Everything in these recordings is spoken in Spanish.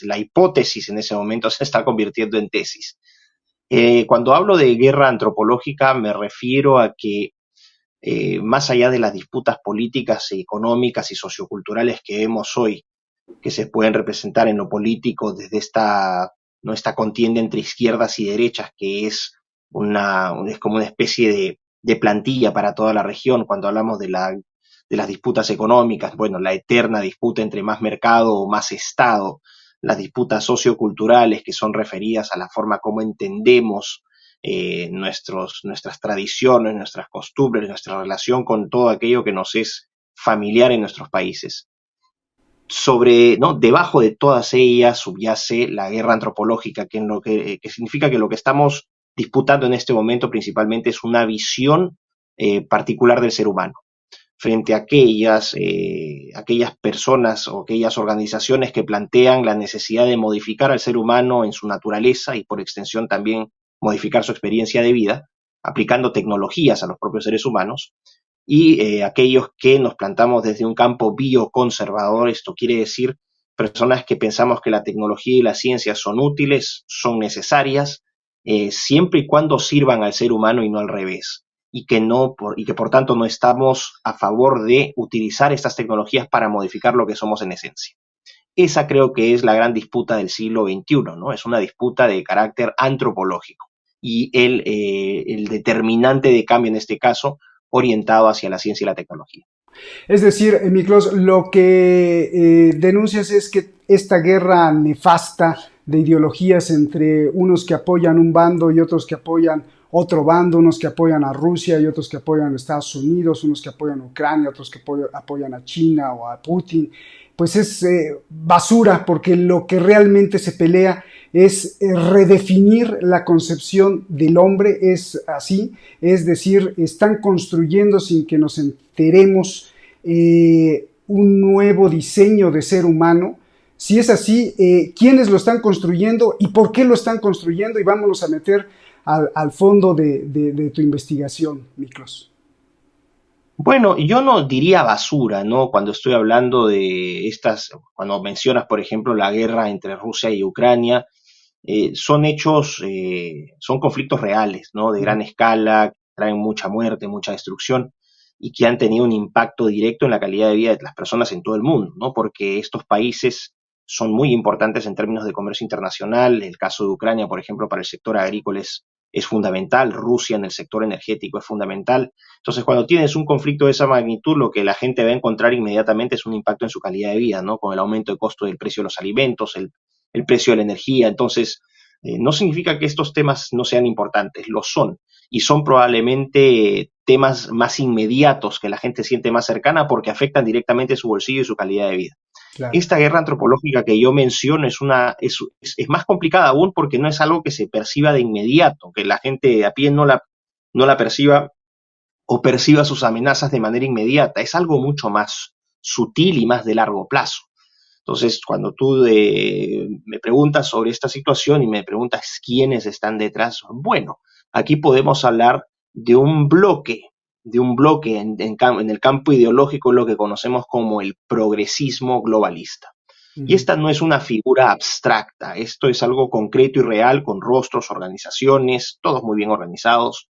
la hipótesis en ese momento se está convirtiendo en tesis. Cuando hablo de guerra antropológica me refiero a que más allá de las disputas políticas, económicas y socioculturales que vemos hoy, que se pueden representar en lo político desde esta, ¿no? esta contienda entre izquierdas y derechas, que es como una especie de plantilla para toda la región cuando hablamos de las disputas económicas, bueno, la eterna disputa entre más mercado o más Estado, las disputas socioculturales que son referidas a la forma como entendemos nuestras tradiciones, nuestras costumbres, nuestra relación con todo aquello que nos es familiar en nuestros países. ¿No? Debajo de todas ellas subyace la guerra antropológica, que significa que lo que estamos disputando en este momento principalmente es una visión particular del ser humano frente a aquellas personas o aquellas organizaciones que plantean la necesidad de modificar al ser humano en su naturaleza y por extensión también modificar su experiencia de vida, aplicando tecnologías a los propios seres humanos, y aquellos que nos plantamos desde un campo bioconservador, esto quiere decir personas que pensamos que la tecnología y la ciencia son útiles, son necesarias, siempre y cuando sirvan al ser humano y no al revés, y que por tanto no estamos a favor de utilizar estas tecnologías para modificar lo que somos en esencia. Esa creo que es la gran disputa del siglo XXI, ¿no? Es una disputa de carácter antropológico y el determinante de cambio en este caso orientado hacia la ciencia y la tecnología. Es decir, Miklos, lo que denuncias es que esta guerra nefasta de ideologías entre unos que apoyan un bando y otros que apoyan otro bando, unos que apoyan a Rusia y otros que apoyan a Estados Unidos, unos que apoyan a Ucrania, otros que apoyan a China o a Putin, pues es basura, porque lo que realmente se pelea es redefinir la concepción del hombre, es así, es decir, están construyendo sin que nos enteremos un nuevo diseño de ser humano. Si es así, ¿quiénes lo están construyendo y por qué lo están construyendo? Y vámonos a meter al fondo de tu investigación, Miklos. Bueno, yo no diría basura, ¿no? Cuando estoy hablando de cuando mencionas, por ejemplo, la guerra entre Rusia y Ucrania, son hechos, son conflictos reales, ¿no? De gran escala, que traen mucha muerte, mucha destrucción y que han tenido un impacto directo en la calidad de vida de las personas en todo el mundo, ¿no? Porque estos países son muy importantes en términos de comercio internacional. El caso de Ucrania, por ejemplo, para el sector agrícola es fundamental. Rusia en el sector energético es fundamental. Entonces, cuando tienes un conflicto de esa magnitud, lo que la gente va a encontrar inmediatamente es un impacto en su calidad de vida, ¿no? Con el aumento de costo del precio de los alimentos, el precio de la energía. Entonces, no significa que estos temas no sean importantes, lo son. Y son probablemente temas más inmediatos que la gente siente más cercana porque afectan directamente su bolsillo y su calidad de vida. Claro. Esta guerra antropológica que yo menciono es más complicada aún porque no es algo que se perciba de inmediato, que la gente a pie no la perciba o perciba sus amenazas de manera inmediata. Es algo mucho más sutil y más de largo plazo. Entonces, cuando tú me preguntas sobre esta situación y me preguntas quiénes están detrás, bueno, aquí podemos hablar de un bloque en el campo ideológico, lo que conocemos como el progresismo globalista. Uh Y -huh. esta no es una figura abstracta, esto es algo concreto y real, con rostros, organizaciones, todos muy bien organizados,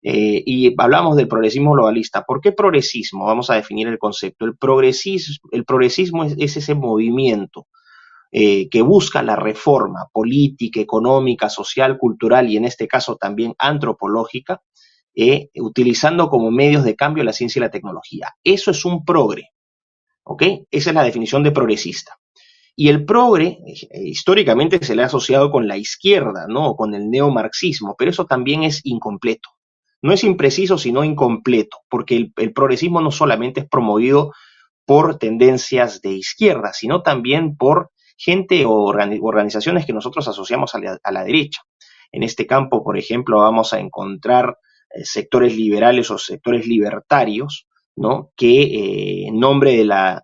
y hablamos del progresismo globalista. ¿Por qué progresismo? Vamos a definir el concepto. El progresismo es ese movimiento que busca la reforma política, económica, social, cultural y en este caso también antropológica, utilizando como medios de cambio la ciencia y la tecnología. Eso es un progre, ¿ok? Esa es la definición de progresista. Y el progre, históricamente se le ha asociado con la izquierda, ¿no? Con el neomarxismo, pero eso también es incompleto. No es impreciso, sino incompleto, porque el progresismo no solamente es promovido por tendencias de izquierda, sino también por gente o organizaciones que nosotros asociamos a la derecha. En este campo, por ejemplo, vamos a encontrar sectores liberales o sectores libertarios, ¿no? Que en nombre de la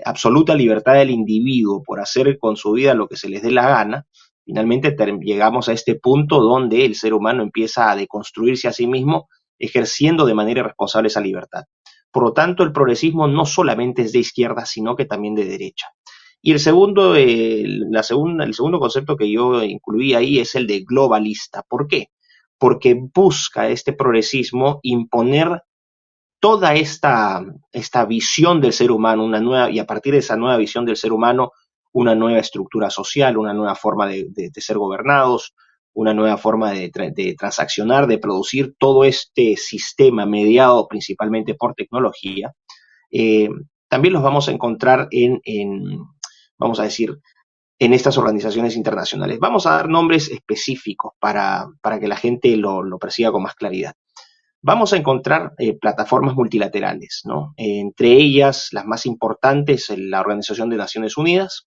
absoluta libertad del individuo por hacer con su vida lo que se les dé la gana, finalmente llegamos a este punto donde el ser humano empieza a deconstruirse a sí mismo, ejerciendo de manera irresponsable esa libertad. Por lo tanto, el progresismo no solamente es de izquierda, sino que también de derecha. Y el segundo concepto que yo incluí ahí es el de globalista. ¿Por qué? Porque busca este progresismo imponer toda esta visión del ser humano, y a partir de esa nueva visión del ser humano, una nueva estructura social, una nueva forma de ser gobernados, una nueva forma de transaccionar, de producir todo este sistema mediado principalmente por tecnología. eh, También los vamos a encontrar vamos a decir, en estas organizaciones internacionales. Vamos a dar nombres específicos para que la gente lo perciba con más claridad. Vamos a encontrar plataformas multilaterales, ¿no? Entre ellas, las más importantes, la Organización de Naciones Unidas,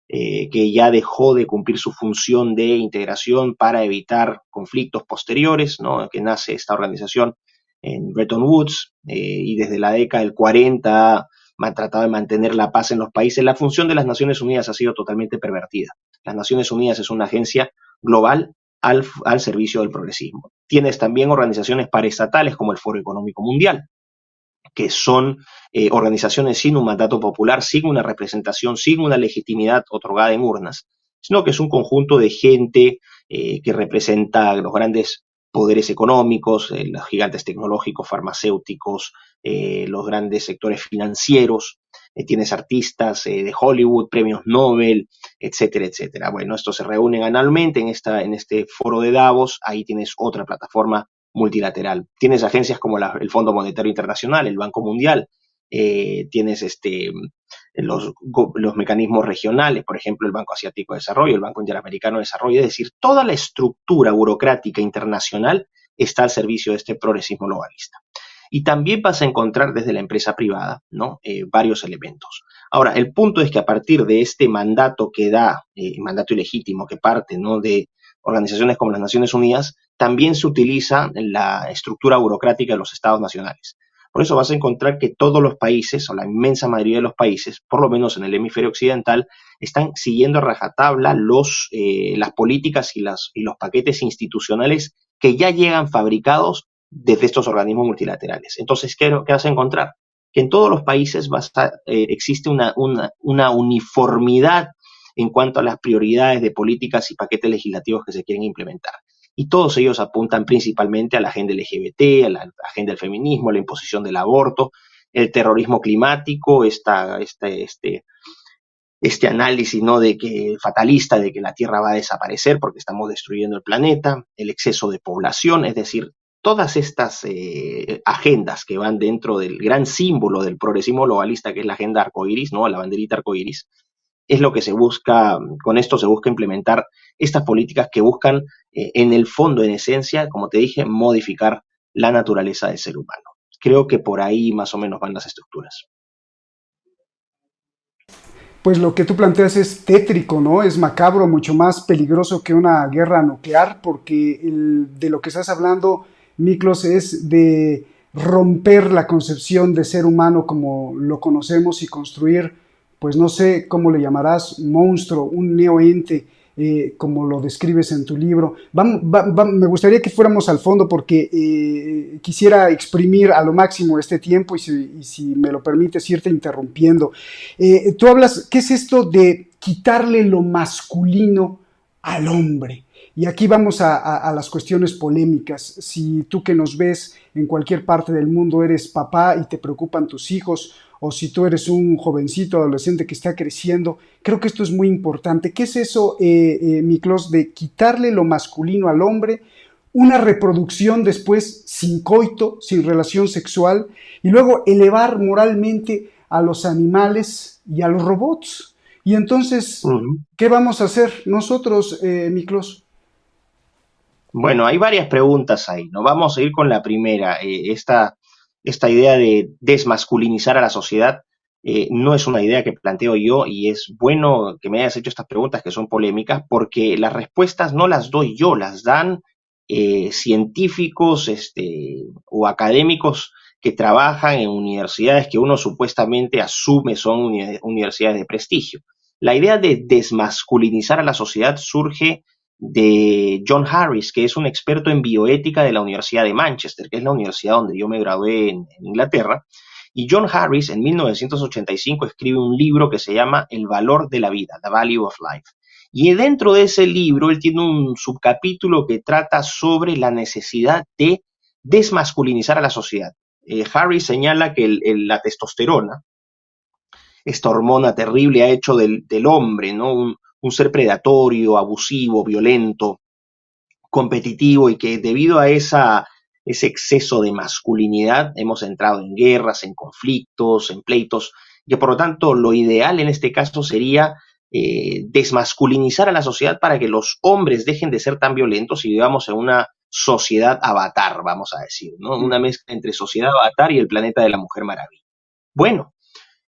que ya dejó de cumplir su función de integración para evitar conflictos posteriores, ¿no? Que nace esta organización en Bretton Woods, y desde la década del 40 ha tratado de mantener la paz en los países. La función de las Naciones Unidas ha sido totalmente pervertida. Las Naciones Unidas es una agencia global al servicio del progresismo. Tienes también organizaciones paraestatales como el Foro Económico Mundial, que son organizaciones sin un mandato popular, sin una representación, sin una legitimidad otorgada en urnas, sino que es un conjunto de gente que representa los grandes poderes económicos, los gigantes tecnológicos, farmacéuticos, los grandes sectores financieros. Tienes artistas de Hollywood, premios Nobel, etcétera, etcétera. Bueno, estos se reúnen anualmente en este foro de Davos. Ahí tienes otra plataforma multilateral. Tienes agencias como el Fondo Monetario Internacional, el Banco Mundial, tienes los mecanismos regionales, por ejemplo, el Banco Asiático de Desarrollo, el Banco Interamericano de Desarrollo, es decir, toda la estructura burocrática internacional está al servicio de este progresismo globalista. Y también vas a encontrar desde la empresa privada, ¿no? Varios elementos. Ahora, el punto es que a partir de este mandato que da, mandato ilegítimo que parte, ¿no?, de organizaciones como las Naciones Unidas, también se utiliza la estructura burocrática de los estados nacionales. Por eso vas a encontrar que todos los países, o la inmensa mayoría de los países, por lo menos en el hemisferio occidental, están siguiendo a rajatabla las políticas y los paquetes institucionales que ya llegan fabricados desde estos organismos multilaterales. Entonces, ¿qué vas a encontrar? Que en todos los países existe una uniformidad en cuanto a las prioridades de políticas y paquetes legislativos que se quieren implementar. Y todos ellos apuntan principalmente a la agenda LGBT, a la agenda del feminismo, a la imposición del aborto, el terrorismo climático, este análisis, ¿no?, de que fatalista de que la Tierra va a desaparecer porque estamos destruyendo el planeta, el exceso de población, es decir, todas estas agendas que van dentro del gran símbolo del progresismo globalista, que es la agenda arcoíris, ¿no?, la banderita arcoíris, es lo que se busca. Con esto se busca implementar estas políticas que buscan, en el fondo, en esencia, como te dije, modificar la naturaleza del ser humano. Creo que por ahí más o menos van las estructuras. Pues lo que tú planteas es tétrico, ¿no? Es macabro, mucho más peligroso que una guerra nuclear, porque de lo que estás hablando, Miklos, es de romper la concepción de ser humano como lo conocemos y construir, pues no sé cómo le llamarás, monstruo, un neoente, como lo describes en tu libro. Me gustaría que fuéramos al fondo porque quisiera exprimir a lo máximo este tiempo y si me lo permites, irte interrumpiendo. Tú hablas, ¿qué es esto de quitarle lo masculino al hombre? Y aquí vamos a las cuestiones polémicas. Si tú que nos ves en cualquier parte del mundo eres papá y te preocupan tus hijos, o si tú eres un jovencito adolescente que está creciendo, creo que esto es muy importante. ¿Qué es eso, Miklos, de quitarle lo masculino al hombre, una reproducción después sin coito, sin relación sexual, y luego elevar moralmente a los animales y a los robots? Y entonces, ¿qué vamos a hacer nosotros, Miklos? Bueno, hay varias preguntas ahí, ¿no? Vamos a ir con la primera. Esta idea de desmasculinizar a la sociedad no es una idea que planteo yo, y es bueno que me hayas hecho estas preguntas que son polémicas, porque las respuestas no las doy yo, las dan científicos, o académicos que trabajan en universidades que uno supuestamente asume son universidades de prestigio. La idea de desmasculinizar a la sociedad surge de John Harris, que es un experto en bioética de la Universidad de Manchester, que es la universidad donde yo me gradué en Inglaterra, Y John Harris en 1985 escribe un libro que se llama El valor de la vida, The Value of Life. Y dentro de ese libro él tiene un subcapítulo que trata sobre la necesidad de desmasculinizar a la sociedad. Harris señala que la testosterona, esta hormona terrible, ha hecho del hombre, ¿no? Un ser predatorio, abusivo, violento, competitivo, y que debido a ese exceso de masculinidad hemos entrado en guerras, en conflictos, en pleitos, que por lo tanto lo ideal en este caso sería desmasculinizar a la sociedad para que los hombres dejen de ser tan violentos y vivamos en una sociedad avatar, vamos a decir, ¿no? Una mezcla entre sociedad avatar y el planeta de la Mujer Maravilla. Bueno,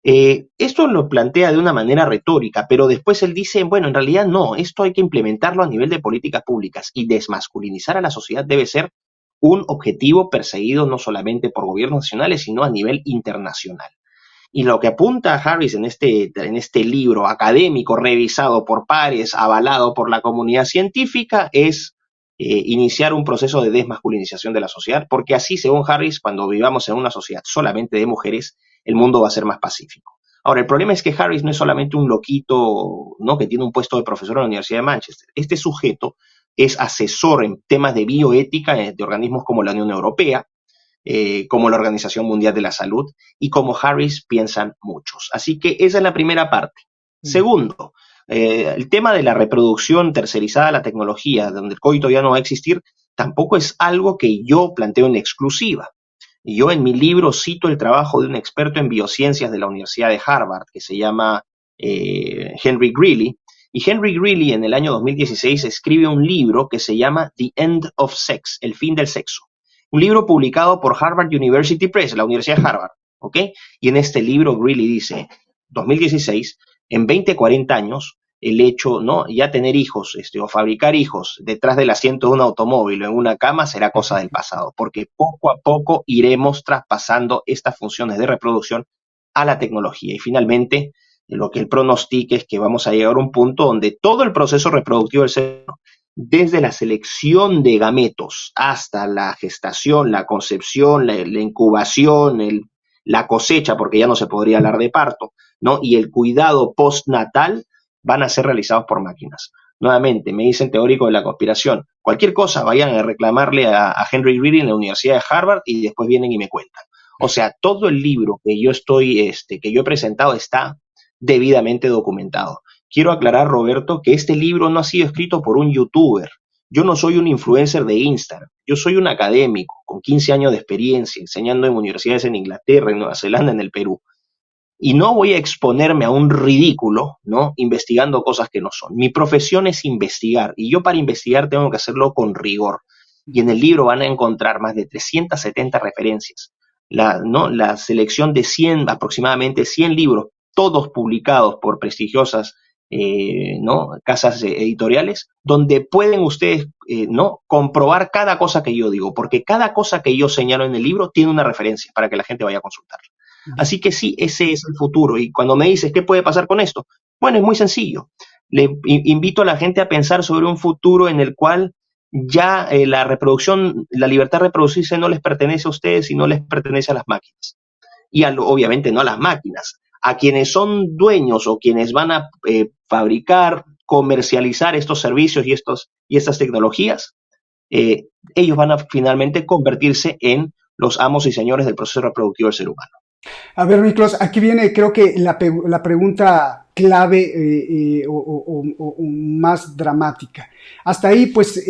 esto lo plantea de una manera retórica, pero después él dice, bueno, en realidad no, esto hay que implementarlo a nivel de políticas públicas, y desmasculinizar a la sociedad debe ser un objetivo perseguido no solamente por gobiernos nacionales, sino a nivel internacional. Y lo que apunta Harris en este libro académico, revisado por pares, avalado por la comunidad científica, es iniciar un proceso de desmasculinización de la sociedad, porque así, según Harris, cuando vivamos en una sociedad solamente de mujeres, el mundo va a ser más pacífico. Ahora, el problema es que Harris no es solamente un loquito, ¿no?, que tiene un puesto de profesor en la Universidad de Manchester. Este sujeto es asesor en temas de bioética de organismos como la Unión Europea, como la Organización Mundial de la Salud, y como Harris piensan muchos. Así que esa es la primera parte. Segundo, el tema de la reproducción tercerizada a la tecnología, donde el coito ya no va a existir, tampoco es algo que yo planteo en exclusiva. Yo en mi libro cito el trabajo de un experto en biociencias de la Universidad de Harvard, que se llama Henry Greeley, y Henry Greeley en el año 2016 escribe un libro que se llama The End of Sex, el fin del sexo. Un libro publicado por Harvard University Press, la Universidad de Harvard, ¿ok? Y en este libro Greeley dice, 2016, en 20, 40 años, el hecho, ¿no?, ya tener hijos, o fabricar hijos detrás del asiento de un automóvil o en una cama será cosa del pasado, porque poco a poco iremos traspasando estas funciones de reproducción a la tecnología. Y finalmente, lo que él pronostica es que vamos a llegar a un punto donde todo el proceso reproductivo del ser humano, desde la selección de gametos hasta la gestación, la concepción, la incubación, la cosecha, porque ya no se podría hablar de parto, ¿no?, y el cuidado postnatal, van a ser realizados por máquinas. Nuevamente, me dicen teórico de la conspiración. Cualquier cosa, vayan a reclamarle a Henry Greeley en la Universidad de Harvard y después vienen y me cuentan. O sea, todo el libro que yo he presentado está debidamente documentado. Quiero aclarar, Roberto, que este libro no ha sido escrito por un youtuber. Yo no soy un influencer de Instagram. Yo soy un académico con 15 años de experiencia enseñando en universidades en Inglaterra, en Nueva Zelanda, en el Perú. Y no voy a exponerme a un ridículo, ¿no?, investigando cosas que no son. Mi profesión es investigar, y yo para investigar tengo que hacerlo con rigor. Y en el libro van a encontrar más de 370 referencias. La selección de aproximadamente 100 libros, todos publicados por prestigiosas ¿no?, casas editoriales, donde pueden ustedes ¿no?, comprobar cada cosa que yo digo, porque cada cosa que yo señalo en el libro tiene una referencia para que la gente vaya a consultarla. Así que sí, ese es el futuro. Y cuando me dices, ¿qué puede pasar con esto? Bueno, es muy sencillo. Le invito a la gente a pensar sobre un futuro en el cual ya la reproducción, la libertad de reproducirse no les pertenece a ustedes, sino les pertenece a las máquinas. Y obviamente no a las máquinas, a quienes son dueños o quienes van a fabricar, comercializar estos servicios y estas tecnologías, ellos van a finalmente convertirse en los amos y señores del proceso reproductivo del ser humano. A ver, Miklos, aquí viene creo que la pregunta clave o más dramática. Hasta ahí, pues,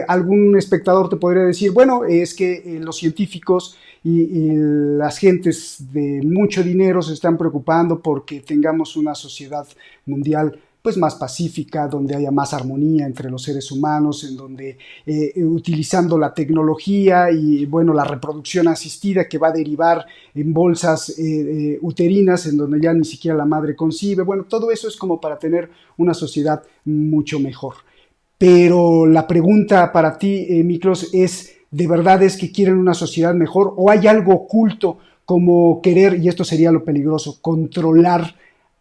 algún espectador te podría decir, bueno, es que los científicos y las gentes de mucho dinero se están preocupando porque tengamos una sociedad mundial pues más pacífica, donde haya más armonía entre los seres humanos, en donde utilizando la tecnología y bueno, la reproducción asistida que va a derivar en bolsas uterinas, en donde ya ni siquiera la madre concibe, bueno, todo eso es como para tener una sociedad mucho mejor. Pero la pregunta para ti, Miklos, es, ¿de verdad es que quieren una sociedad mejor o hay algo oculto como querer, y esto sería lo peligroso, controlar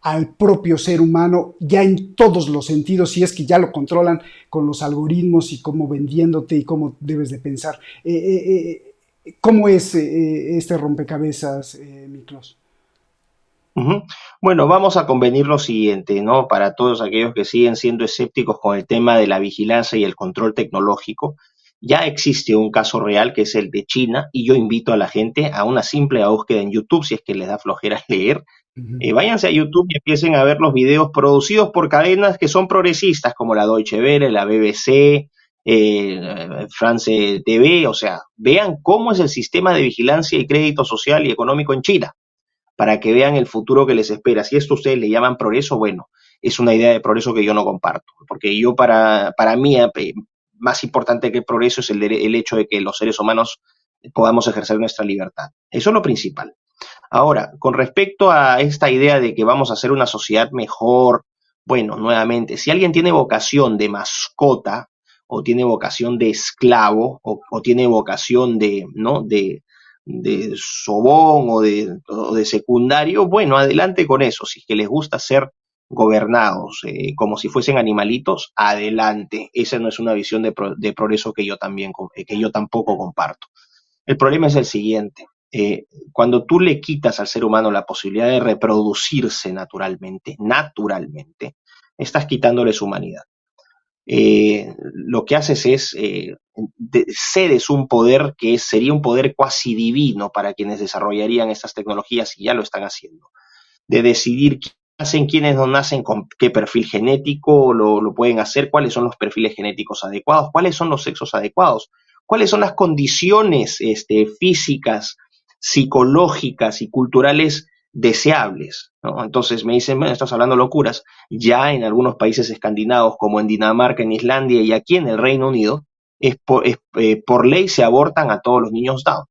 al propio ser humano ya en todos los sentidos, si es que ya lo controlan con los algoritmos y cómo vendiéndote y cómo debes de pensar? ¿Cómo es este rompecabezas, Miklos? Ujú. Bueno, vamos a convenir lo siguiente, ¿no? Para todos aquellos que siguen siendo escépticos con el tema de la vigilancia y el control tecnológico, ya existe un caso real que es el de China y yo invito a la gente a una simple búsqueda en YouTube, si es que les da flojera leer. Ujú. Váyanse a YouTube y empiecen a ver los videos producidos por cadenas que son progresistas, como la Deutsche Welle, la BBC, France TV, o sea, vean cómo es el sistema de vigilancia y crédito social y económico en China para que vean el futuro que les espera. Si esto ustedes le llaman progreso, bueno, es una idea de progreso que yo no comparto, porque yo para mí más importante que el progreso es el hecho de que los seres humanos podamos ejercer nuestra libertad. Eso es lo principal. Ahora, con respecto a esta idea de que vamos a hacer una sociedad mejor, bueno, nuevamente, si alguien tiene vocación de mascota o tiene vocación de esclavo o tiene vocación de, ¿no? de sobón o de secundario, bueno, adelante con eso. Si es que les gusta ser gobernados como si fuesen animalitos, adelante. Esa no es una visión de progreso que yo tampoco comparto. El problema es el siguiente. Cuando tú le quitas al ser humano la posibilidad de reproducirse naturalmente, estás quitándole su humanidad. Lo que haces es cedes un poder que sería un poder cuasi divino para quienes desarrollarían estas tecnologías y ya lo están haciendo, de decidir qué nacen, quiénes no nacen, con qué perfil genético lo pueden hacer, cuáles son los perfiles genéticos adecuados, cuáles son los sexos adecuados, cuáles son las condiciones físicas, psicológicas y culturales deseables, ¿no? Entonces me dicen, bueno, estás hablando locuras. Ya en algunos países escandinavos, como en Dinamarca, en Islandia y aquí en el Reino Unido, por ley se abortan a todos los niños Down.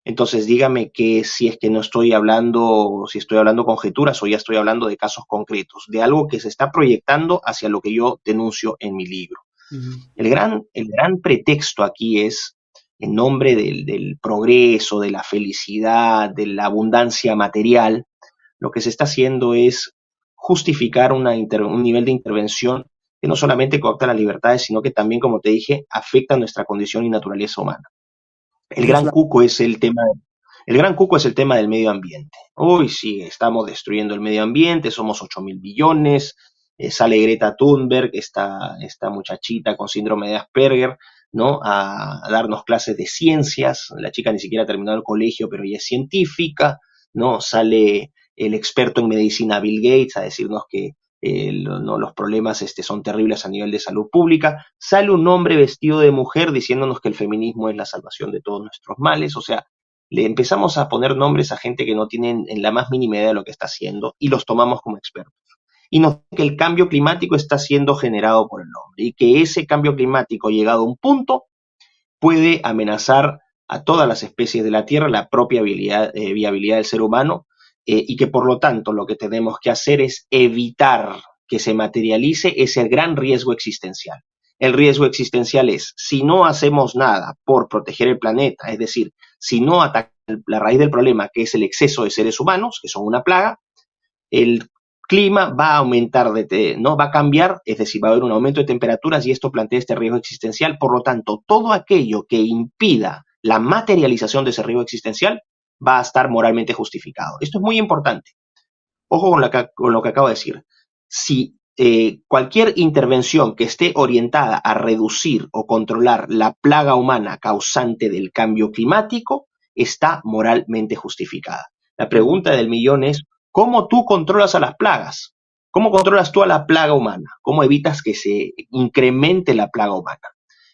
Entonces, dígame que si es que no estoy hablando, si estoy hablando conjeturas o ya estoy hablando de casos concretos, de algo que se está proyectando hacia lo que yo denuncio en mi libro. Ujú. El gran pretexto aquí es, en nombre del progreso, de la felicidad, de la abundancia material, lo que se está haciendo es justificar un nivel de intervención que no solamente coopta las libertades, sino que también, como te dije, afecta nuestra condición y naturaleza humana. El Que es gran la... cuco es el tema el gran cuco es el tema del medio ambiente. Hoy sí, estamos destruyendo el medio ambiente, somos 8.000 billones, sale Greta Thunberg, esta muchachita con síndrome de Asperger, ¿no? A darnos clases de ciencias. La chica ni siquiera ha terminado el colegio, pero ella es científica, ¿no? Sale el experto en medicina Bill Gates a decirnos que no, los problemas son terribles a nivel de salud pública. Sale un hombre vestido de mujer diciéndonos que el feminismo es la salvación de todos nuestros males. O sea, le empezamos a poner nombres a gente que no tienen en la más mínima idea de lo que está haciendo y los tomamos como expertos. Y nos que el cambio climático está siendo generado por el hombre y que ese cambio climático, llegado a un punto, puede amenazar a todas las especies de la Tierra, la propia viabilidad del ser humano, y que por lo tanto lo que tenemos que hacer es evitar que se materialice ese gran riesgo existencial. El riesgo existencial es, si no hacemos nada por proteger el planeta, es decir, si no atacamos la raíz del problema, que es el exceso de seres humanos, que son una plaga, el clima va a aumentar, ¿no? Va a cambiar, es decir, va a haber un aumento de temperaturas y esto plantea este riesgo existencial. Por lo tanto, todo aquello que impida la materialización de ese riesgo existencial va a estar moralmente justificado. Esto es muy importante. Ojo con lo que acabo de decir. Si cualquier intervención que esté orientada a reducir o controlar la plaga humana causante del cambio climático está moralmente justificada. La Ujú. pregunta del millón es, ¿cómo tú controlas a las plagas? ¿Cómo controlas tú a la plaga humana? ¿Cómo evitas que se incremente la plaga humana?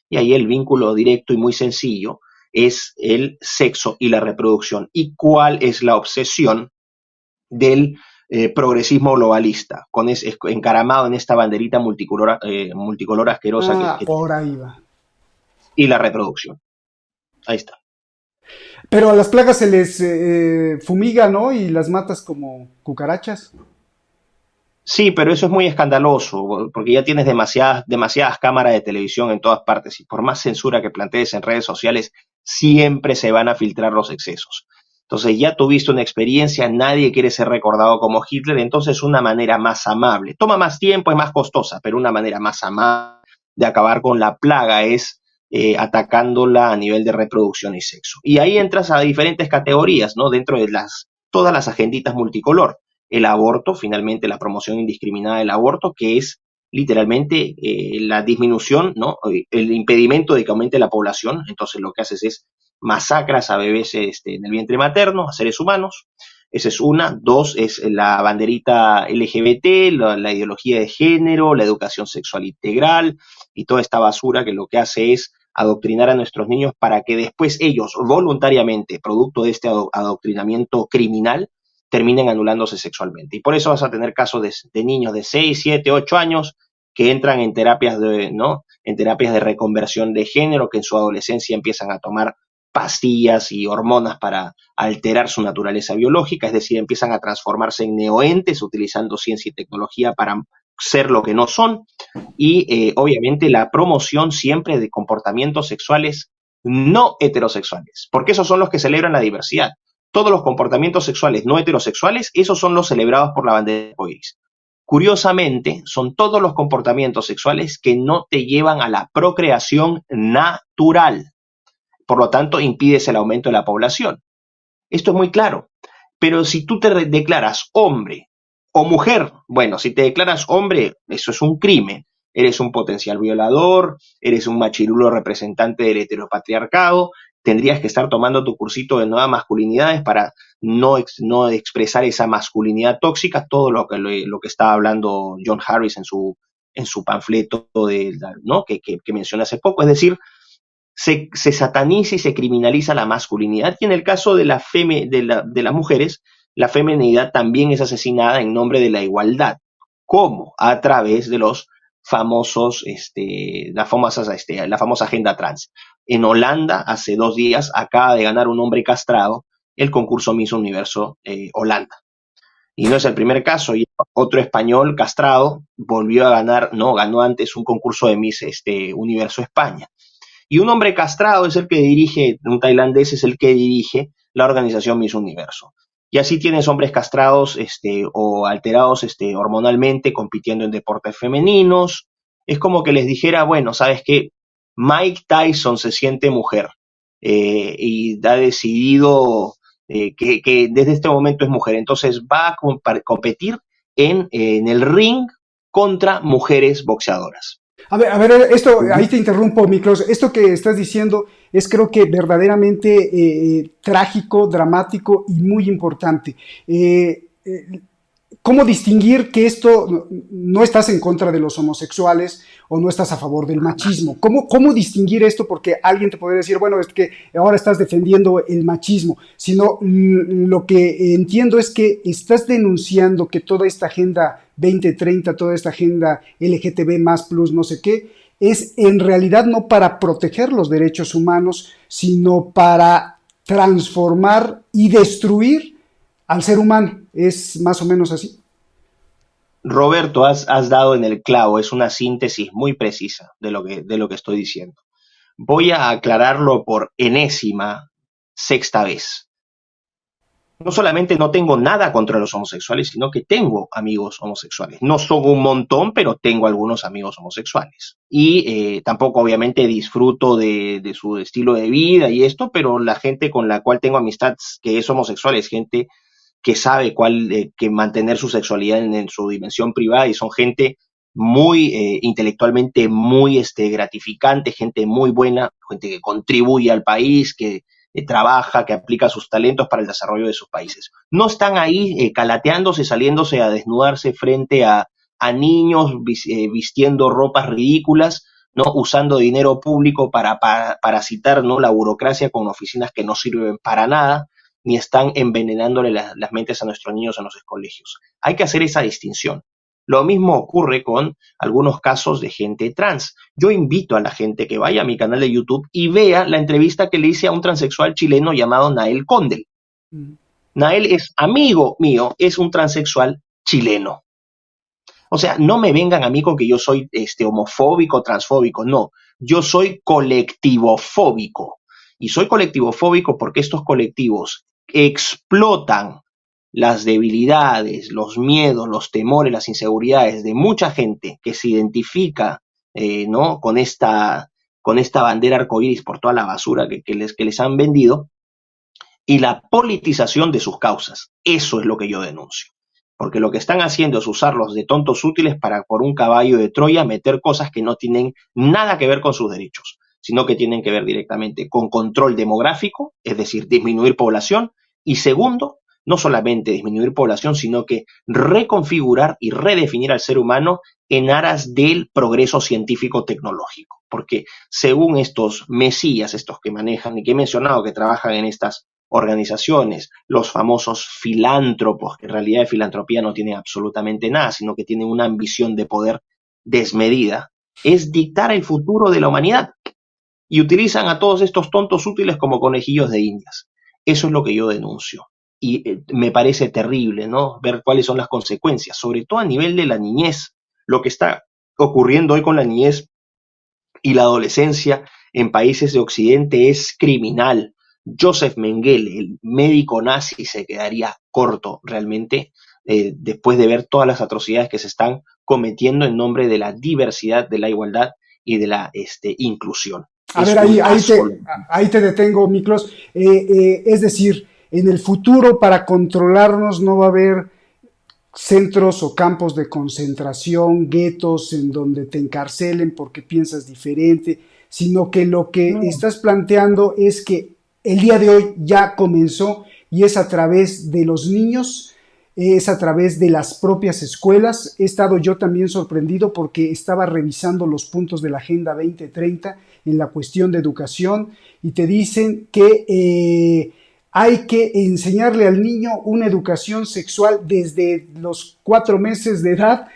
Y ahí el vínculo directo y muy sencillo es el sexo y la reproducción. ¿Y cuál es la obsesión del progresismo globalista, encaramado en esta banderita multicolor asquerosa Ah, que por tiene? ahí va. Y la reproducción. Ahí está. Pero a las plagas se les fumiga, ¿no? Y las matas como cucarachas. Sí, pero eso es muy escandaloso, porque ya tienes demasiadas cámaras de televisión en todas partes y por más censura que plantees en redes sociales, siempre se van a filtrar los excesos. Entonces ya tuviste una experiencia, nadie quiere ser recordado como Hitler, entonces una manera más amable, toma más tiempo, es más costosa, pero una manera más amable de acabar con la plaga es atacándola a nivel de reproducción y sexo. Y ahí entras a diferentes categorías, ¿no? Dentro de todas las agenditas multicolor. El aborto, finalmente la promoción indiscriminada del aborto, que es literalmente la disminución, ¿no? El impedimento de que aumente la población. Entonces lo que haces es masacras a bebés en el vientre materno, a seres humanos. Esa es una. Dos, es la banderita LGBT, la ideología de género, la educación sexual integral y toda esta basura que lo que hace es adoctrinar a nuestros niños para que después ellos voluntariamente, producto de este adoctrinamiento criminal, terminen anulándose sexualmente. Y por eso vas a tener casos de niños de 6, 7, 8 años que entran en terapias ¿no? En terapias de reconversión de género, que en su adolescencia empiezan a tomar pastillas y hormonas para alterar su naturaleza biológica, es decir, empiezan a transformarse en neoentes utilizando ciencia y tecnología para ser lo que no son, y obviamente la promoción siempre de comportamientos sexuales no heterosexuales, porque esos son los que celebran la diversidad. Todos los comportamientos sexuales no heterosexuales, esos son los celebrados por la bandera arcoíris. Curiosamente, son todos los comportamientos sexuales que no te llevan a la procreación natural. Por lo tanto, impides el aumento de la población. Esto es muy claro. Pero si tú te declaras hombre o mujer, bueno, si te declaras hombre, eso es un crimen. Eres un potencial violador, eres un machirulo representante del heteropatriarcado, tendrías que estar tomando tu cursito de nuevas masculinidades para no expresar esa masculinidad tóxica, todo lo que estaba hablando John Harris en su panfleto ¿no? que mencioné hace poco. Es decir, se sataniza y se criminaliza la masculinidad, y en el caso de las mujeres, la feminidad también es asesinada en nombre de la igualdad. ¿Cómo? A través de los famosos, la famosa agenda trans. En Holanda, hace 2 días, acaba de ganar un hombre castrado el concurso Miss Universo Holanda. Y no es el primer caso, y otro español castrado volvió a ganar, no, ganó antes un concurso de Miss Universo España. Y un hombre castrado es el que dirige, un tailandés es el que dirige la organización Miss Universo. Y así tienes hombres castrados o alterados hormonalmente compitiendo en deportes femeninos. Es como que les dijera, bueno, ¿sabes qué? Mike Tyson se siente mujer y ha decidido que desde este momento es mujer. Entonces va a competir en el ring contra mujeres boxeadoras. A ver, esto, ahí te interrumpo, Miklos. Esto que estás diciendo es creo que verdaderamente trágico, dramático y muy importante. ¿Cómo distinguir que esto no estás en contra de los homosexuales o no estás a favor del machismo? ¿Cómo distinguir esto? Porque alguien te podría decir, bueno, es que ahora estás defendiendo el machismo, sino lo que entiendo es que estás denunciando que toda esta agenda 2030, toda esta agenda LGTB más plus no sé qué, es en realidad no para proteger los derechos humanos, sino para transformar y destruir al ser humano. ¿Es más o menos así? Roberto, has dado en el clavo, es una síntesis muy precisa de lo que estoy diciendo. Voy a aclararlo por enésima, sexta vez. No solamente no tengo nada contra los homosexuales, sino que tengo amigos homosexuales. No son un montón, pero tengo algunos amigos homosexuales. Y tampoco obviamente disfruto de su estilo de vida y esto, pero la gente con la cual tengo amistad que es homosexual es gente que sabe que mantener su sexualidad en su dimensión privada, y son gente muy intelectualmente muy gratificante, gente muy buena, gente que contribuye al país, que trabaja, que aplica sus talentos para el desarrollo de sus países. No están ahí calateándose, saliéndose a desnudarse frente a niños vistiendo ropas ridículas, ¿no? Usando dinero público para parasitar, ¿no? La burocracia con oficinas que no sirven para nada, ni están envenenándole las mentes a nuestros niños en los colegios. Hay que hacer esa distinción. Lo mismo ocurre con algunos casos de gente trans. Yo invito a la gente que vaya a mi canal de YouTube y vea la entrevista que le hice a un transexual chileno llamado Nael Condel. Nael es amigo mío, es un transexual chileno. O sea, no me vengan a mí con que yo soy homofóbico, transfóbico, no. Yo soy colectivofóbico. Y soy colectivofóbico porque estos colectivos explotan las debilidades, los miedos, los temores, las inseguridades de mucha gente que se identifica ¿no? con esta con esta bandera arcoíris por toda la basura que les han vendido, y la politización de sus causas. Eso es lo que yo denuncio. Porque lo que están haciendo es usarlos de tontos útiles para, por un caballo de Troya, meter cosas que no tienen nada que ver con sus derechos, sino que tienen que ver directamente con control demográfico, es decir, disminuir población, y segundo, no solamente disminuir población, sino que reconfigurar y redefinir al ser humano en aras del progreso científico-tecnológico. Porque según estos mesías, estos que manejan y que he mencionado, que trabajan en estas organizaciones, los famosos filántropos, que en realidad de filantropía no tienen absolutamente nada, sino que tienen una ambición de poder desmedida, es dictar el futuro de la humanidad. Y utilizan a todos estos tontos útiles como conejillos de indias. Eso es lo que yo denuncio. Y me parece terrible, ¿no? Ver cuáles son las consecuencias, sobre todo a nivel de la niñez. Lo que está ocurriendo hoy con la niñez y la adolescencia en países de Occidente es criminal. Joseph Mengele, el médico nazi, se quedaría corto realmente después de ver todas las atrocidades que se están cometiendo en nombre de la diversidad, de la igualdad y de la inclusión. A Es ver, un ahí asco. ahí te detengo, Miklos. Es decir, en el futuro para controlarnos no va a haber centros o campos de concentración, guetos en donde te encarcelen porque piensas diferente, sino que lo que No. estás planteando es que el día de hoy ya comenzó y es a través de los niños, es a través de las propias escuelas. He estado yo también sorprendido porque estaba revisando los puntos de la Agenda 2030 en la cuestión de educación y te dicen que hay que enseñarle al niño una educación sexual desde los 4 meses de edad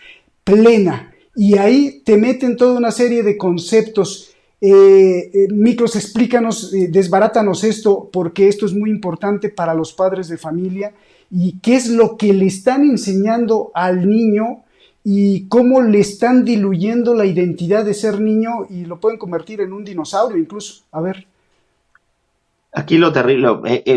plena. Y ahí te meten toda una serie de conceptos. Miklos, explícanos, desbarátanos esto, porque esto es muy importante para los padres de familia. Y qué es lo que le están enseñando al niño y cómo le están diluyendo la identidad de ser niño y lo pueden convertir en un dinosaurio incluso. A ver. Aquí lo terrible,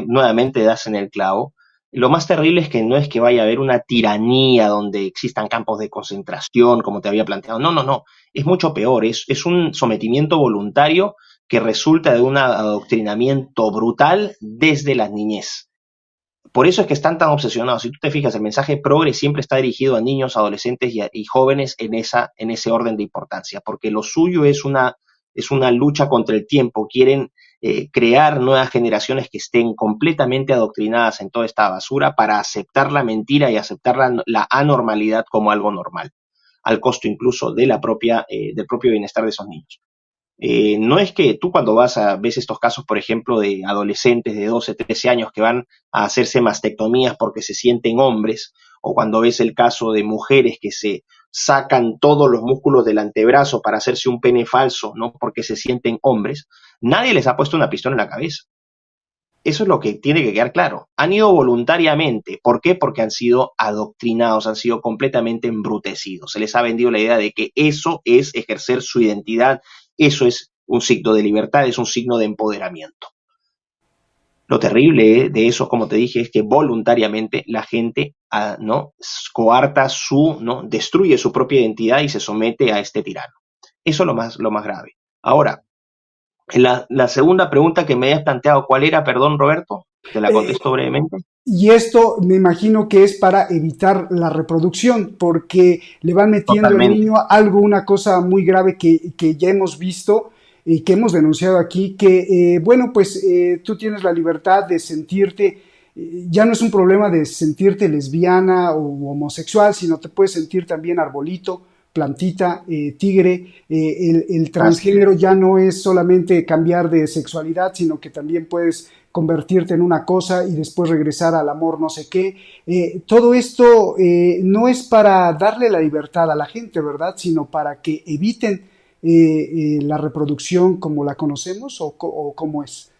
nuevamente das en el clavo, lo más terrible es que no es que vaya a haber una tiranía donde existan campos de concentración, como te había planteado. No, no, no. Es mucho peor. Es un sometimiento voluntario que resulta de un adoctrinamiento brutal desde la niñez. Por eso es que están tan obsesionados. Si tú te fijas, el mensaje progre siempre está dirigido a niños, adolescentes y jóvenes en ese orden de importancia, porque lo suyo es una lucha contra el tiempo. Quieren crear nuevas generaciones que estén completamente adoctrinadas en toda esta basura para aceptar la mentira y aceptar la anormalidad como algo normal, al costo incluso de del propio bienestar de esos niños. No es que tú cuando ves estos casos, por ejemplo, de adolescentes de 12, 13 años que van a hacerse mastectomías porque se sienten hombres, o cuando ves el caso de mujeres que se sacan todos los músculos del antebrazo para hacerse un pene falso, ¿no? Porque se sienten hombres, nadie les ha puesto una pistola en la cabeza. Eso es lo que tiene que quedar claro. Han ido voluntariamente. ¿Por qué? Porque han sido adoctrinados, han sido completamente embrutecidos. Se les ha vendido la idea de que eso es ejercer su identidad, eso es un signo de libertad, es un signo de empoderamiento. Lo terrible de eso, como te dije, es que voluntariamente la gente ¿no? coarta ¿no? destruye su propia identidad y se somete a este tirano. Eso es lo más grave. Ahora, la segunda pregunta que me habías planteado, ¿cuál era? Perdón, Roberto, te la Eh, contesto brevemente. Y esto me imagino que es para evitar la reproducción, porque le van metiendo al Totalmente. niño algo, una cosa muy grave que ya hemos visto y que hemos denunciado aquí, que bueno, pues tú tienes la libertad de sentirte, ya no es un problema de sentirte lesbiana o homosexual, sino te puedes sentir también arbolito, plantita, tigre. El Así transgénero ya no es solamente cambiar de sexualidad, sino que también puedes convertirte en una cosa y después regresar al amor no sé qué. Todo esto no es para darle la libertad a la gente, ¿verdad? Sino para que eviten la reproducción como la conocemos o cómo es.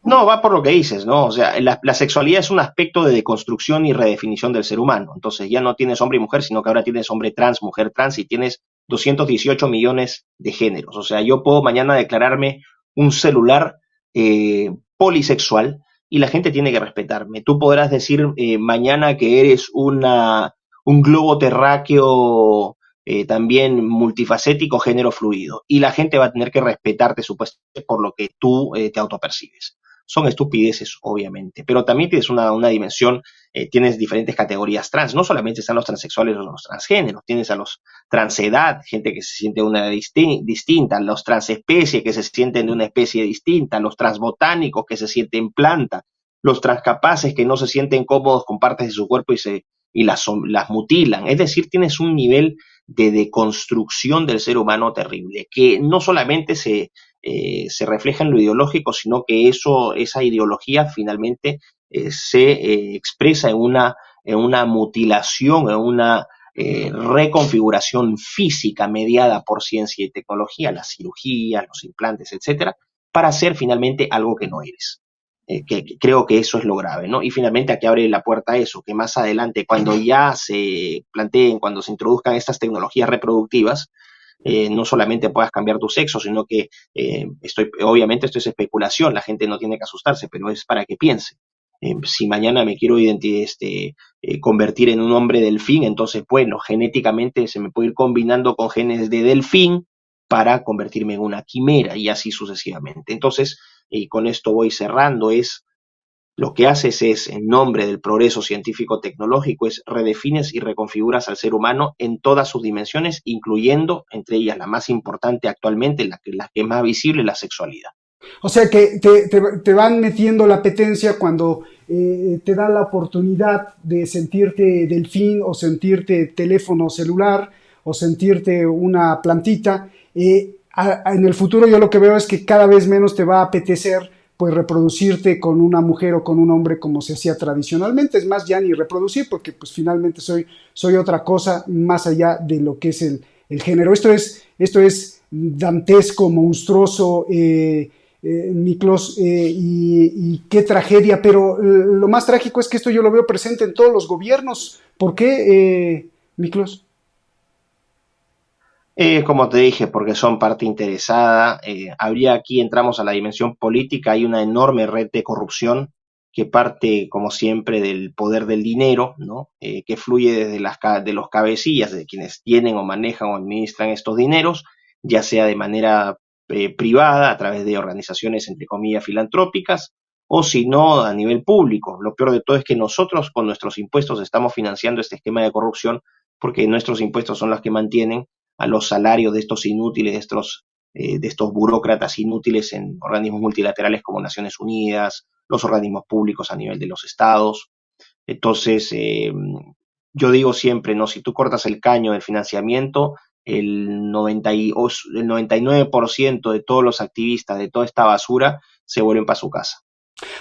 No, va por lo que dices, ¿no? O sea, la sexualidad es un aspecto de deconstrucción y redefinición del ser humano. Entonces ya no tienes hombre y mujer, sino que ahora tienes hombre trans, mujer trans y tienes 218 millones de géneros. O sea, yo puedo mañana declararme un celular polisexual y la gente tiene que respetarme. Tú podrás decir mañana que eres un globo terráqueo también multifacético, género fluido. Y la gente va a tener que respetarte supuestamente por lo que tú te autopercibes. Son estupideces, obviamente, pero también tienes una dimensión, tienes diferentes categorías trans, no solamente están los transexuales o los transgéneros, tienes a los transedad, gente que se siente de una edad distinta, los transespecie que se sienten de una especie distinta, los transbotánicos que se sienten planta, los transcapaces que no se sienten cómodos con partes de su cuerpo y las mutilan. Es decir, tienes un nivel de deconstrucción del ser humano terrible, que no solamente se refleja en lo ideológico, sino que esa ideología finalmente se expresa en una mutilación, en una reconfiguración física mediada por ciencia y tecnología, las cirugías, los implantes, etcétera, para ser finalmente algo que no eres. Que creo que eso es lo grave, ¿no? Y finalmente aquí abre la puerta a eso, que más adelante, cuando ya se planteen, cuando se introduzcan estas tecnologías reproductivas, no solamente puedas cambiar tu sexo, sino que obviamente esto es especulación, la gente no tiene que asustarse, pero es para que piense. Si mañana me quiero convertir en un hombre delfín, entonces, bueno, genéticamente se me puede ir combinando con genes de delfín para convertirme en una quimera y así sucesivamente. Entonces, y con esto voy cerrando, lo que haces es, en nombre del progreso científico-tecnológico, es redefines y reconfiguras al ser humano en todas sus dimensiones, incluyendo, entre ellas, la más importante actualmente, la que es más visible, la sexualidad. O sea que te van metiendo la petencia cuando te dan la oportunidad de sentirte delfín o sentirte teléfono celular o sentirte una plantita. En el futuro yo lo que veo es que cada vez menos te va a apetecer pues reproducirte con una mujer o con un hombre como se hacía tradicionalmente. Es más, ya ni reproducir porque pues finalmente soy otra cosa más allá de lo que es el género. Esto es dantesco, monstruoso, Miklos, y qué tragedia, pero lo más trágico es que esto yo lo veo presente en todos los gobiernos. ¿Por qué, Miklos? Como te dije, porque son parte interesada, habría aquí, entramos a la dimensión política, hay una enorme red de corrupción que parte, como siempre, del poder del dinero, ¿no? Que fluye desde de los cabecillas, de quienes tienen o manejan o administran estos dineros, ya sea de manera privada, a través de organizaciones, entre comillas, filantrópicas, o si no, a nivel público. Lo peor de todo es que nosotros, con nuestros impuestos, estamos financiando este esquema de corrupción, porque nuestros impuestos son los que mantienen a los salarios de estos inútiles, de estos burócratas inútiles en organismos multilaterales como Naciones Unidas, los organismos públicos a nivel de los estados. Entonces, yo digo siempre, ¿no? Si tú cortas el caño del financiamiento, el 99% de todos los activistas de toda esta basura se vuelven para su casa.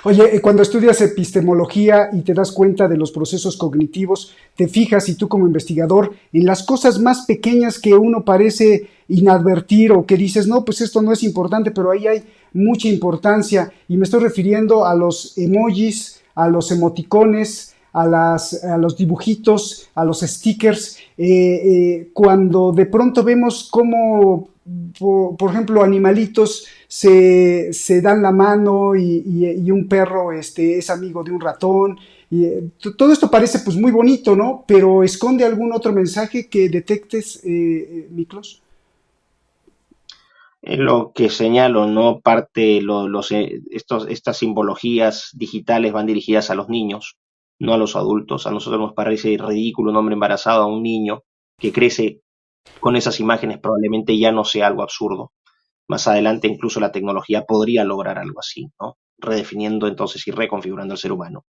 Oye, cuando estudias epistemología y te das cuenta de los procesos cognitivos, te fijas y tú como investigador en las cosas más pequeñas que uno parece inadvertir o que dices, no, pues esto no es importante, pero ahí hay mucha importancia y me estoy refiriendo a los emojis, a los emoticones, a los dibujitos, a los stickers, cuando de pronto vemos cómo, por ejemplo, animalitos se dan la mano y un perro es amigo de un ratón. Y, todo esto parece pues muy bonito, ¿no? Pero esconde algún otro mensaje que detectes, Miklos. Lo que señalo, no parte, estas simbologías digitales van dirigidas a los niños, no a los adultos. A nosotros nos parece ridículo un hombre embarazado a un niño que crece con esas imágenes, probablemente ya no sea algo absurdo. Más adelante incluso la tecnología podría lograr algo así, ¿no? Redefiniendo entonces y reconfigurando el ser humano.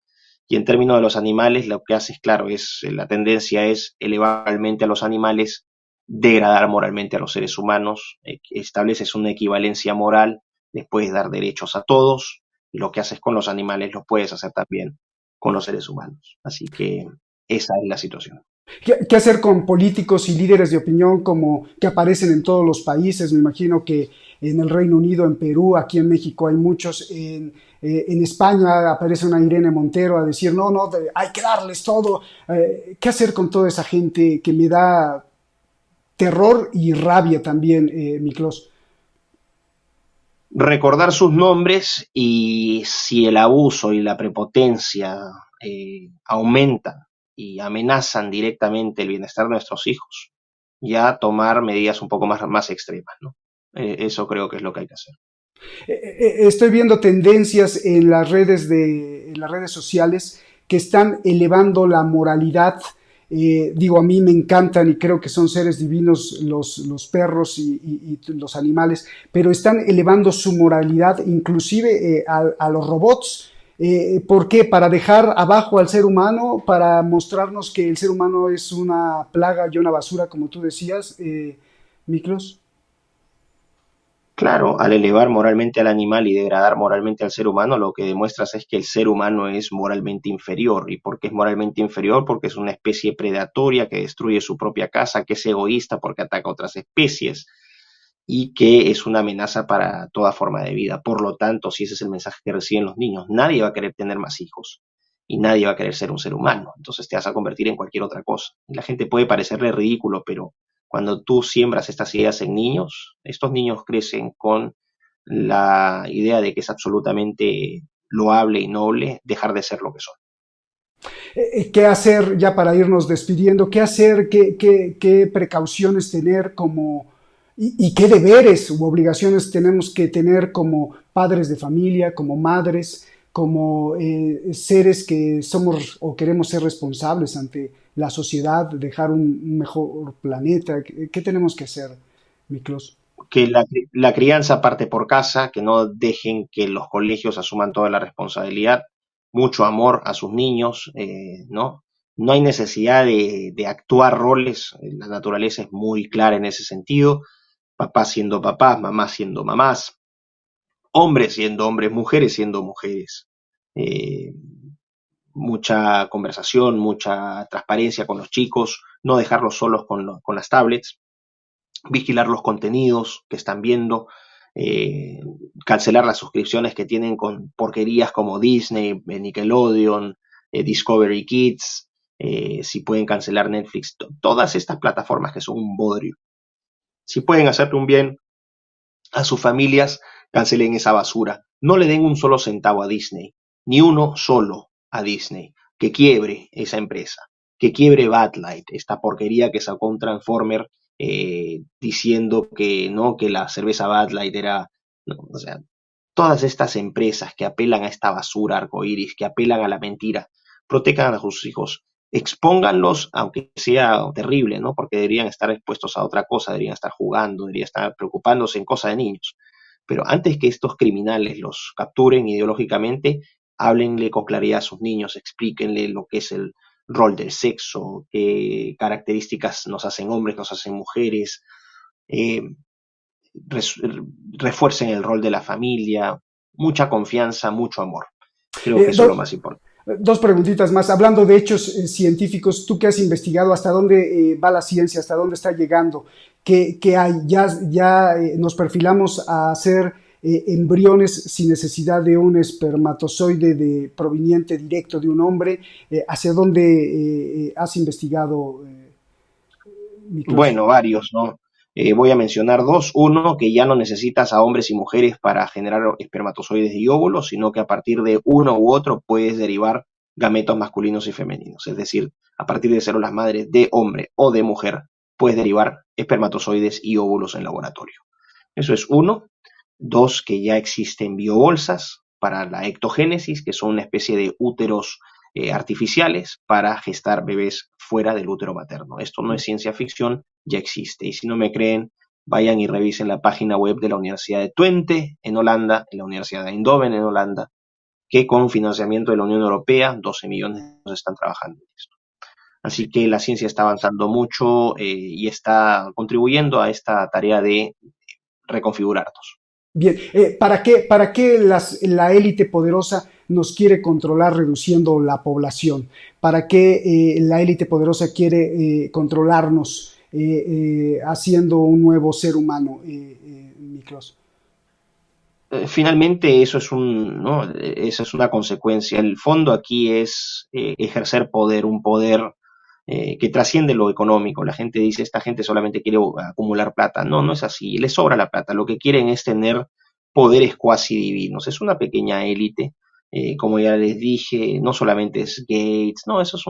Y en términos de los animales, lo que hace es, claro, la tendencia es elevar moralmente a los animales, degradar moralmente a los seres humanos, estableces una equivalencia moral, les puedes dar derechos a todos, y lo que haces con los animales lo puedes hacer también con los seres humanos. Así que esa es la situación. ¿Qué hacer con políticos y líderes de opinión como que aparecen en todos los países? Me imagino que en el Reino Unido, en Perú, aquí en México hay muchos, en España aparece una Irene Montero a decir, no, no, hay que darles todo. ¿Qué hacer con toda esa gente que me da terror y rabia también, Miklos? Recordar sus nombres y si el abuso y la prepotencia aumentan y amenazan directamente el bienestar de nuestros hijos, ya tomar medidas un poco más extremas, ¿no? Eso creo que es lo que hay que hacer. Estoy viendo tendencias en en las redes sociales que están elevando la moralidad. Digo, a mí me encantan y creo que son seres divinos los perros y los animales, pero están elevando su moralidad inclusive a los robots. ¿Por qué? Para dejar abajo al ser humano, para mostrarnos que el ser humano es una plaga y una basura, como tú decías, Miklos. Claro, al elevar moralmente al animal y degradar moralmente al ser humano, lo que demuestras es que el ser humano es moralmente inferior. ¿Y por qué es moralmente inferior? Porque es una especie predatoria que destruye su propia casa, que es egoísta porque ataca a otras especies y que es una amenaza para toda forma de vida. Por lo tanto, si ese es el mensaje que reciben los niños, nadie va a querer tener más hijos y nadie va a querer ser un ser humano. Entonces te vas a convertir en cualquier otra cosa. Y la gente puede parecerle ridículo, pero cuando tú siembras estas ideas en niños, estos niños crecen con la idea de que es absolutamente loable y noble dejar de ser lo que son. ¿Qué hacer ya para irnos despidiendo? ¿Qué hacer? ¿Qué precauciones tener como y qué deberes u obligaciones tenemos que tener como padres de familia, como madres, como seres que somos o queremos ser responsables ante la sociedad, dejar un mejor planeta? ¿Qué tenemos que hacer, Miklos? Que la crianza parte por casa, que no dejen que los colegios asuman toda la responsabilidad, mucho amor a sus niños, ¿no? No hay necesidad de actuar roles, la naturaleza es muy clara en ese sentido, papás siendo papás, mamás siendo mamás, hombres siendo hombres, mujeres siendo mujeres. Eh, Mucha conversación, mucha transparencia con los chicos, no dejarlos solos con las tablets, vigilar los contenidos que están viendo, eh, cancelar las suscripciones que tienen con porquerías como Disney, Nickelodeon, Discovery Kids, si pueden cancelar Netflix, todas estas plataformas que son un bodrio. Si pueden hacerle un bien a sus familias, cancelen esa basura. No le den un solo centavo a Disney, ni uno solo a Disney. Que quiebre esa empresa, que quiebre Bud Light, esta porquería que sacó un Transformer diciendo que no, que la cerveza Bud Light era, no, o sea, todas estas empresas que apelan a esta basura arcoíris, que apelan a la mentira, protejan a sus hijos, expónganlos, aunque sea terrible, ¿no? Porque deberían estar expuestos a otra cosa, deberían estar jugando, deberían estar preocupándose en cosas de niños. Pero antes que estos criminales los capturen ideológicamente, háblenle con claridad a sus niños, explíquenle lo que es el rol del sexo, qué características nos hacen hombres, nos hacen mujeres, eh, refuercen el rol de la familia, mucha confianza, mucho amor. Creo que eso es lo Do, más importante. Dos preguntitas más. Hablando de hechos científicos, tú que has investigado, ¿hasta dónde va la ciencia? ¿Hasta dónde está llegando? ¿Qué hay? ¿Ya nos perfilamos a hacer embriones sin necesidad de un espermatozoide proveniente directo de un hombre? ¿Hacia dónde has investigado, Miklos? Bueno, varios, ¿no? Voy a mencionar dos. Uno, que ya no necesitas a hombres y mujeres para generar espermatozoides y óvulos, sino que a partir de uno u otro puedes derivar gametos masculinos y femeninos. Es decir, a partir de células madres de hombre o de mujer, puedes derivar espermatozoides y óvulos en laboratorio. Eso es uno. Dos, que ya existen biobolsas para la ectogénesis, que son una especie de úteros artificiales para gestar bebés fuera del útero materno. Esto no es ciencia ficción, ya existe. Y si no me creen, vayan y revisen la página web de la Universidad de Twente en Holanda, en la Universidad de Eindhoven en Holanda, que con financiamiento de la Unión Europea, 12 millones están trabajando en esto. Así que la ciencia está avanzando mucho y está contribuyendo a esta tarea de reconfigurarnos. Bien, para qué la élite poderosa nos quiere controlar reduciendo la población? ¿Para qué la élite poderosa quiere controlarnos haciendo un nuevo ser humano, Miklos? Finalmente eso es ¿no? Eso es una consecuencia. El fondo aquí es ejercer poder, un poder que trasciende lo económico. La gente dice, esta gente solamente quiere acumular plata. No, no es así. Les sobra la plata. Lo que quieren es tener poderes cuasi divinos. Es una pequeña élite. Como ya les dije, no solamente es Gates, no, eso es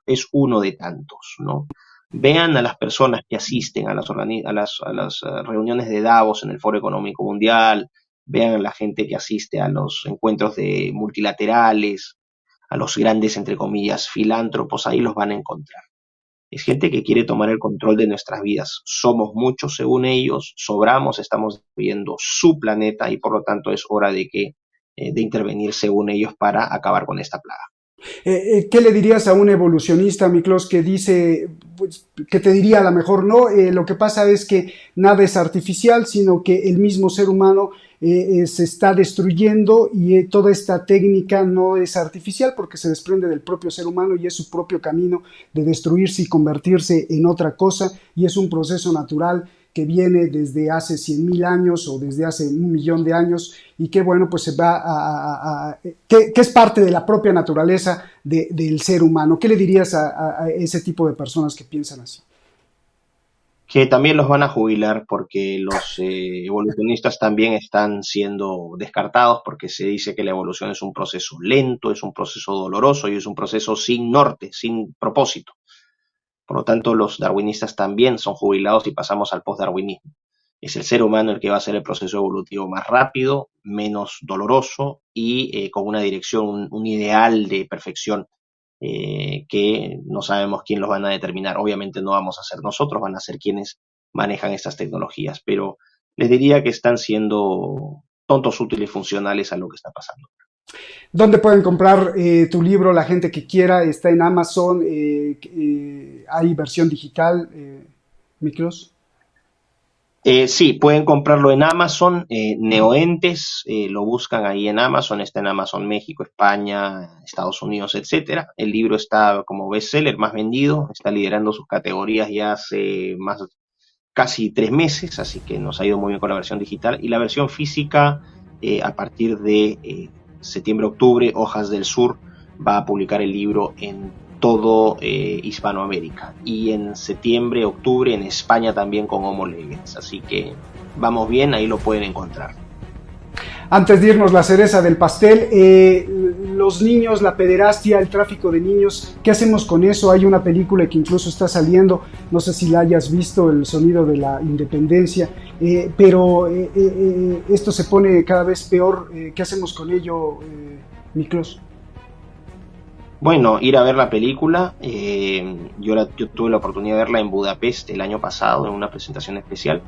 es uno de tantos, ¿no? Vean a las personas que asisten a las reuniones de Davos en el Foro Económico Mundial, vean a la gente que asiste a los encuentros de multilaterales, a los grandes, entre comillas, filántropos, ahí los van a encontrar. Es gente que quiere tomar el control de nuestras vidas. Somos muchos según ellos, sobramos, estamos viviendo su planeta y por lo tanto es hora de intervenir según ellos para acabar con esta plaga. ¿Qué le dirías a un evolucionista, Miklos, que dice, pues, que te diría a lo mejor no? Lo que pasa es que nada es artificial, sino que el mismo ser humano se está destruyendo y toda esta técnica no es artificial porque se desprende del propio ser humano y es su propio camino de destruirse y convertirse en otra cosa y es un proceso natural que viene desde hace 100.000 años o desde hace 1.000.000 de años y que bueno, pues se va que es parte de la propia naturaleza del ser humano. ¿Qué le dirías a ese tipo de personas que piensan así? Que también los van a jubilar porque los evolucionistas también están siendo descartados porque se dice que la evolución es un proceso lento, es un proceso doloroso y es un proceso sin norte, sin propósito. Por lo tanto, los darwinistas también son jubilados y pasamos al postdarwinismo. Es el ser humano el que va a hacer el proceso evolutivo más rápido, menos doloroso y con una dirección, un ideal de perfección que no sabemos quién los van a determinar. Obviamente no vamos a ser nosotros, van a ser quienes manejan estas tecnologías, pero les diría que están siendo tontos útiles funcionales a lo que está pasando. ¿Dónde pueden comprar tu libro la gente que quiera? Está en Amazon, hay versión digital, Miklos. Sí, pueden comprarlo en Amazon, Neoentes, lo buscan ahí en Amazon, está en Amazon México, España, Estados Unidos, etcétera. El libro está como bestseller más vendido, está liderando sus categorías ya hace más casi 3 meses, así que nos ha ido muy bien con la versión digital. Y la versión física, a partir de septiembre-octubre, Hojas del Sur va a publicar el libro en todo Hispanoamérica y en septiembre-octubre en España también con Homo Legens, así que vamos bien, ahí lo pueden encontrar. Antes de irnos, la cereza del pastel, los niños, la pederastia, el tráfico de niños, ¿qué hacemos con eso? Hay una película que incluso está saliendo, no sé si la hayas visto, El sonido de la independencia, pero esto se pone cada vez peor. ¿Qué hacemos con ello, Miklos? Bueno, ir a ver la película, yo tuve la oportunidad de verla en Budapest el año pasado en una presentación especial.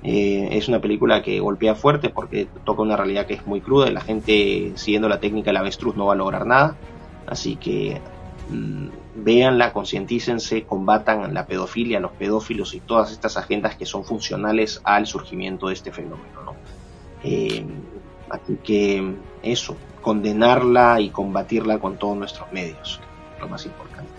Es una película que golpea fuerte porque toca una realidad que es muy cruda y la gente siguiendo la técnica del avestruz no va a lograr nada. Así que véanla, concientícense, combatan la pedofilia, los pedófilos y todas estas agendas que son funcionales al surgimiento de este fenómeno, ¿no? Así que eso, condenarla y combatirla con todos nuestros medios, lo más importante.